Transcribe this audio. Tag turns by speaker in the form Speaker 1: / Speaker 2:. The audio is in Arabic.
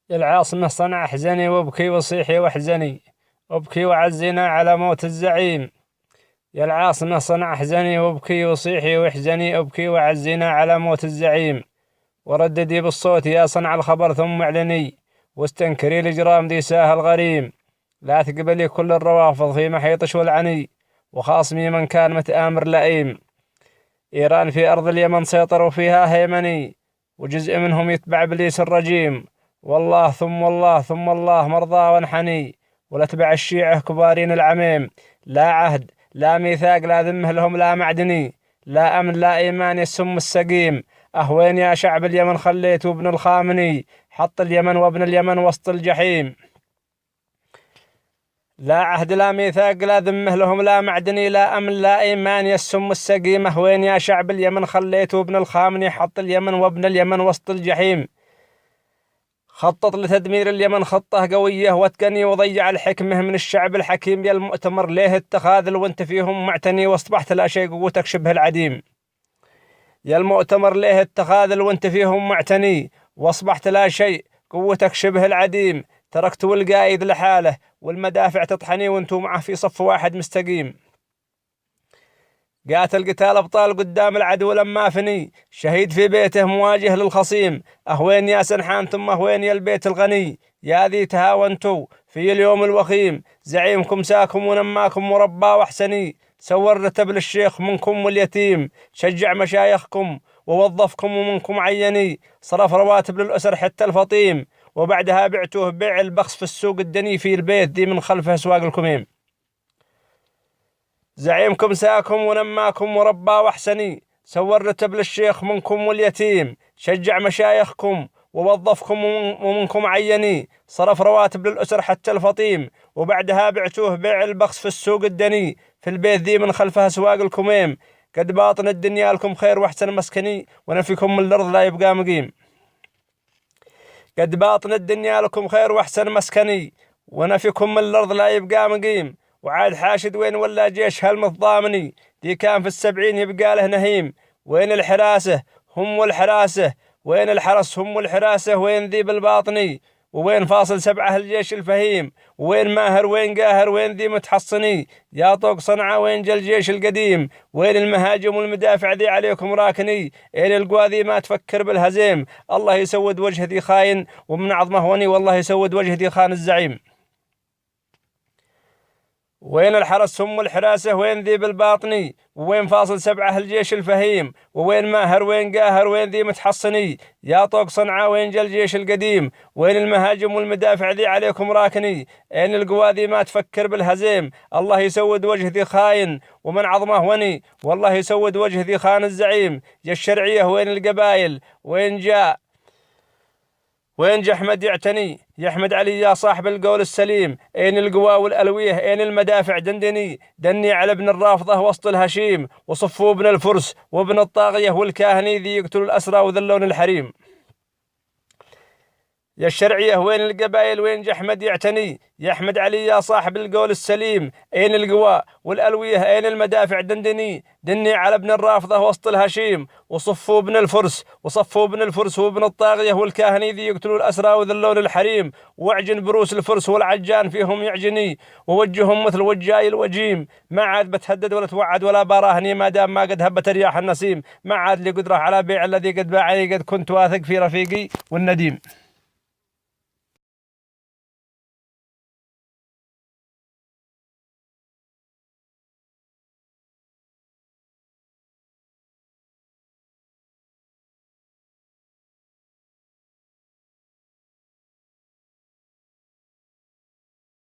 Speaker 1: يا العاصمة صنع أحزني وابكي وصيحي واحزني، ابكي وعزنا على موت الزعيم. يا العاصمة صنع أحزني وابكي وصيحي واحزني، ابكي وعزنا على موت الزعيم. ورددي بالصوت يا صنع الخبر ثم اعلني، واستنكري الإجرام ذي ساه الغريم. لا تقبلي كل الروافض في محيطش والعني، وخاصمي من كان متآمر لئيم. إيران في أرض اليمن سيطروا فيها هيمني، وجزء منهم يتبع إبليس الرجيم. والله ثم الله ثم الله مرضى وانحني، ولاتبع الشيعة كبارين العميم. لا عهد لا ميثاق لا ذمه لهم لا معدني، لا أمن لا إيمان يسم السقيم. أهوين يا شعب اليمن خليتوا ابن الخامني، حط اليمن وابن اليمن وسط الجحيم. لا عهد لا ميثاق لا ذمه لهم لا معدني، لا أمن لا إيمان يسم السقيم. وين يا شعب اليمن خليتوا ابن الخامني، حط اليمن وابن اليمن وسط الجحيم. خطط لتدمير اليمن خطة قوية واتقني، وضيع الحكمة من الشعب الحكيم. يا المؤتمر ليه التخاذل وانت فيهم معتني، واصبحت لا شيء قوتك شبه العديم. يا المؤتمر ليه التخاذل وانت فيهم معتني، واصبحت لا شيء قوتك شبه العديم. تركتوا القائد لحاله والمدافع تطحني، وانتوا معه في صف واحد مستقيم. قاتل قتال أبطال قدام العدو لما فني، شهيد في بيته مواجه للخصيم. أهوين يا سنحان ثم أهوين يا البيت الغني، يا ذي تهاونتوا في اليوم الوخيم. زعيمكم ساكم ونماكم مربى وحسني، سور رتب للشيخ منكم واليتيم. شجع مشايخكم ووظفكم ومنكم عيني، صرف رواتب للأسر حتى الفطيم. وبعدها بعتوه بيع البخس في السوق الدني، في البيت ذي من خلفه سواق الكميم. زعيمكم ساكم ونماكم وربى وحسني، سور رتب للشيخ منكم واليتيم. شجع مشايخكم ووظفكم ومنكم عيني، صرف رواتب للأسر حتى الفطيم. وبعدها بعتوه بيع البخس في السوق الدني، في البيت ذي من خلفها سواق الكميم. قد باطن الدنيا لكم خير واحسن مسكني، ونفيكم من الأرض لا يبقى مقيم. قد باطن الدنيا لكم خير واحسن مسكني، ونفيكم من الأرض لا يبقى مقيم. وعاد حاشد وين ولا جيش هالمتضامني، دي كان في 70 يبقى له نهيم. وين الحراسة هم والحراسة، وين الحرس هم والحراسة، وين ذي بالباطني، وين فاصل 7 الجيش الفهيم. وين ماهر وين قاهر وين ذي متحصني، يا طوق صنعاء وين جا الجيش القديم. وين المهاجم والمدافع ذي عليكم راكني، إين القوى ذي ما تفكر بالهزيم. الله يسود وجه ذي خاين ومن عظمه وني، والله يسود وجه ذي خان الزعيم. وين الحرس هم الحراسة وين ذي بالباطني، وين فاصل 7 الجيش الفهيم. وين ماهر وين قاهر وين ذي متحصني، يا طوق صنعاء وين جا الجيش القديم. وين المهاجم والمدافع ذي عليكم راكني، إن القوى ذي ما تفكر بالهزيم. الله يسود وجه ذي خاين ومن عظمه وني، والله يسود وجه ذي خان الزعيم. يا الشرعية وين القبائل وين جاء، وين جا أحمد يعتني، يا أحمد علي يا صاحب القول السليم. أين القوى والألوية أين المدافع دندني، دني على ابن الرافضة وسط الهشيم. وصفوا ابن الفرس وابن الطاغية والكاهني، ذي يقتلوا الأسرى وذلون الحريم. يا الشرعية وين القبائل وين جا أحمد يعتني، يا أحمد علي يا صاحب القول السليم. أين القوى والألوية أين المدافع دندني، دني على ابن الرافضة وسط الهشيم. وصفوا ابن الفرس وابن الطاغية والكاهني، ذي يقتلوا الأسرى وذلون الحريم. واعجن بروس الفرس والعجان فيهم يعجني، ووجههم مثل وجاي الوجيم. ما عاد بتهدد ولا توعد ولا براهني، ما دام ما قد هبت رياح النسيم. ما عاد لي قدرة على بيع الذي قد باعني، قد كنت واثق في رفيقي والنديم.